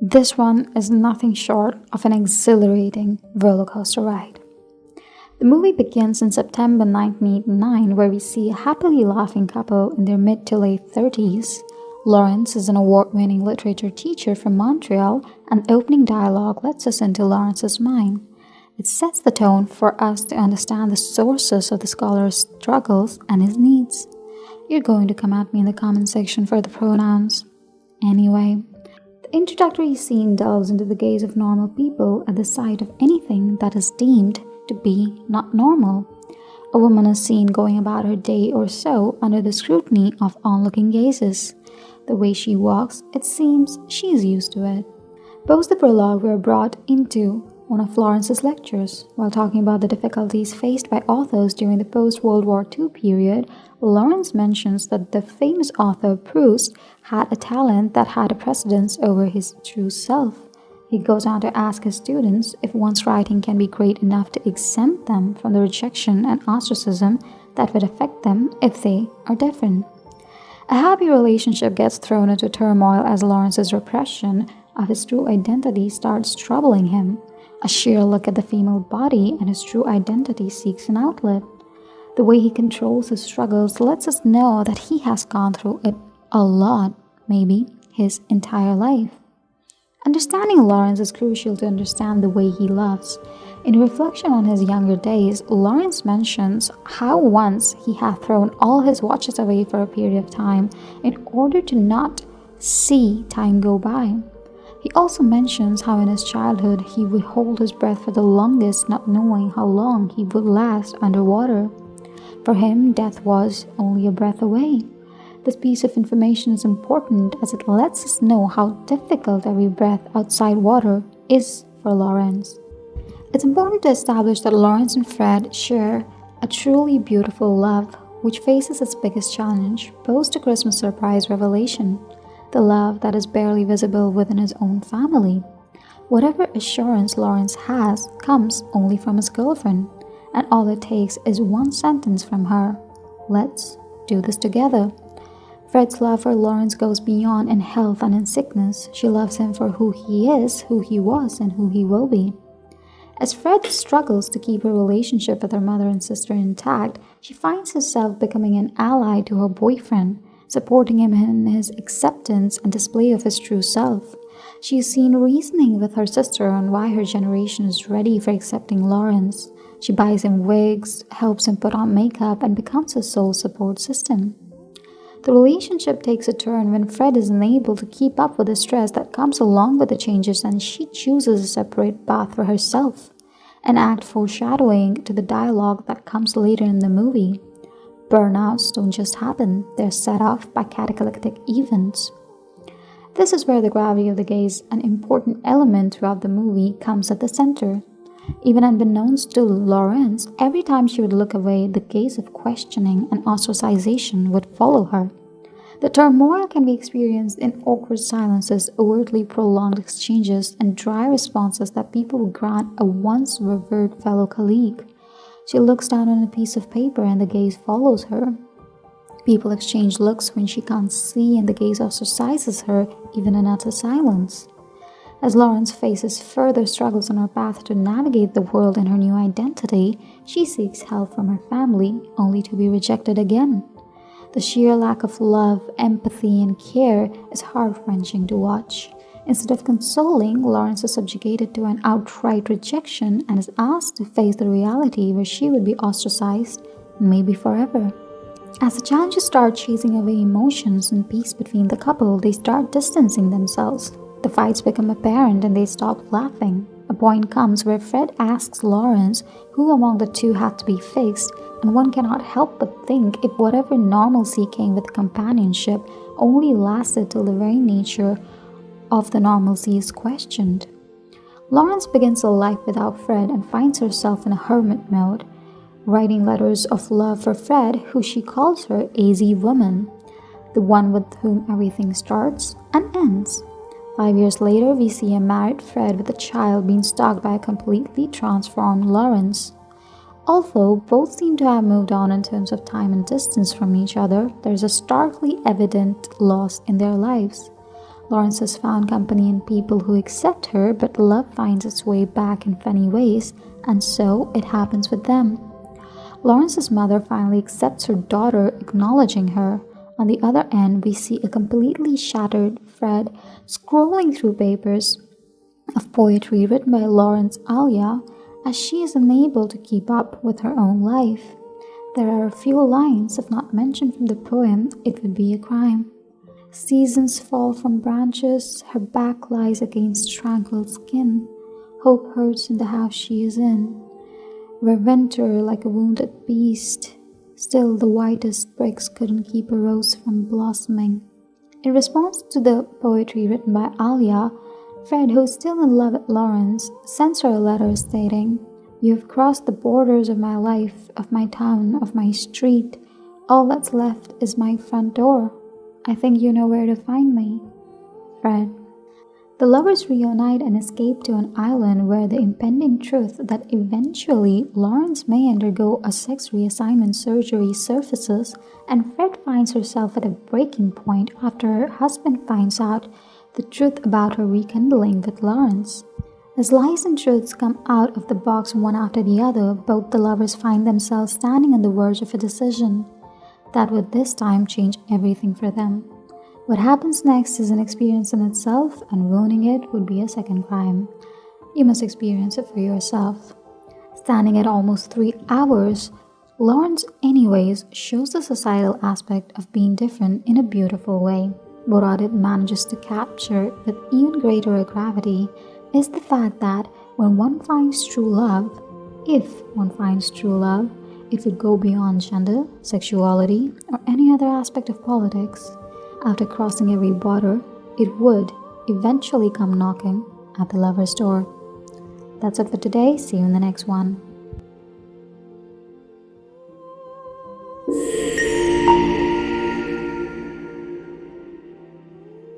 This one is nothing short of an exhilarating roller coaster ride. The movie begins in September 1989, where we see a happily laughing couple in their mid to late 30s. Laurence is an award-winning literature teacher from Montreal, and the opening dialogue lets us into Laurence's mind. It sets the tone for us to understand the sources of the scholar's struggles and his needs. You're going to come at me in the comment section for the pronouns. Anyway, the introductory scene delves into the gaze of normal people at the sight of anything that is deemed to be not normal. A woman is seen going about her day or so under the scrutiny of onlooking gazes. The way she walks, it seems she is used to it. Post the prologue, we are brought into one of Laurence's lectures. While talking about the difficulties faced by authors during the post-World War II period, Laurence mentions that the famous author Proust had a talent that had a precedence over his true self. He goes on to ask his students if one's writing can be great enough to exempt them from the rejection and ostracism that would affect them if they are different. A happy relationship gets thrown into turmoil as Laurence's repression of his true identity starts troubling him. A sheer look at the female body and his true identity seeks an outlet. The way he controls his struggles lets us know that he has gone through it a lot, maybe his entire life. Understanding Laurence is crucial to understand the way he loves. In reflection on his younger days, Laurence mentions how once he had thrown all his watches away for a period of time in order to not see time go by. He also mentions how in his childhood he would hold his breath for the longest, not knowing how long he would last underwater. For him, death was only a breath away. This piece of information is important as it lets us know how difficult every breath outside water is for Laurence. It's important to establish that Laurence and Fred share a truly beautiful love, which faces its biggest challenge, post a Christmas surprise revelation, the love that is barely visible within his own family. Whatever assurance Laurence has comes only from his girlfriend, and all it takes is one sentence from her: "Let's do this together." Fred's love for Laurence goes beyond in health and in sickness. She loves him for who he is, who he was, and who he will be. As Fred struggles to keep her relationship with her mother and sister intact, she finds herself becoming an ally to her boyfriend, supporting him in his acceptance and display of his true self. She is seen reasoning with her sister on why her generation is ready for accepting Laurence. She buys him wigs, helps him put on makeup, and becomes his sole support system. The relationship takes a turn when Fred is unable to keep up with the stress that comes along with the changes, and she chooses a separate path for herself, an act foreshadowing to the dialogue that comes later in the movie. Burnouts don't just happen, they're set off by cataclysmic events. This is where the gravity of the gaze, an important element throughout the movie, comes at the center. Even unbeknownst to Laurence, every time she would look away, the gaze of questioning and ostracization would follow her. The turmoil can be experienced in awkward silences, overtly prolonged exchanges, and dry responses that people would grant a once revered fellow colleague. She looks down on a piece of paper and the gaze follows her. People exchange looks when she can't see, and the gaze ostracizes her even in utter silence. As Laurence faces further struggles on her path to navigate the world in her new identity, she seeks help from her family, only to be rejected again. The sheer lack of love, empathy, and care is heart-wrenching to watch. Instead of consoling, Laurence is subjugated to an outright rejection and is asked to face the reality where she would be ostracized, maybe forever. As the challenges start chasing away emotions and peace between the couple, they start distancing themselves. The fights become apparent and they stop laughing. A point comes where Fred asks Laurence who among the two had to be fixed, and one cannot help but think if whatever normalcy came with companionship only lasted till the very nature of the normalcy is questioned. Laurence begins a life without Fred and finds herself in a hermit mode, writing letters of love for Fred, who she calls her AZ woman, the one with whom everything starts and ends. 5 years later, we see a married Fred with a child being stalked by a completely transformed Laurence. Although both seem to have moved on in terms of time and distance from each other, there is a starkly evident loss in their lives. Laurence has found company in people who accept her, but love finds its way back in funny ways, and so it happens with them. Laurence's mother finally accepts her daughter, acknowledging her. On the other end, we see a completely shattered Fred scrolling through papers of poetry written by Laurence Alia as she is unable to keep up with her own life. There are a few lines, if not mentioned from the poem, "It would be a crime." Seasons fall from branches, her back lies against tranquil skin. Hope hurts in the house she is in, where winter, like a wounded beast, still the whitest bricks couldn't keep a rose from blossoming. In response to the poetry written by Alia, Fred, who's still in love with Laurence, sends her a letter stating, "You have crossed the borders of my life, of my town, of my street. All that's left is my front door. I think you know where to find me. Fred." The lovers reunite and escape to an island where the impending truth that eventually Laurence may undergo a sex reassignment surgery surfaces, and Fred finds herself at a breaking point after her husband finds out the truth about her rekindling with Laurence. As lies and truths come out of the box one after the other, both the lovers find themselves standing on the verge of a decision that would this time change everything for them. What happens next is an experience in itself, and ruining it would be a second crime. You must experience it for yourself. Standing at almost 3 hours, Laurence Anyways shows the societal aspect of being different in a beautiful way. What it manages to capture with even greater gravity is the fact that when one finds true love, if one finds true love, it would go beyond gender, sexuality, or any other aspect of politics. After crossing every border, it would eventually come knocking at the lover's door. That's it for today. See you in the next one.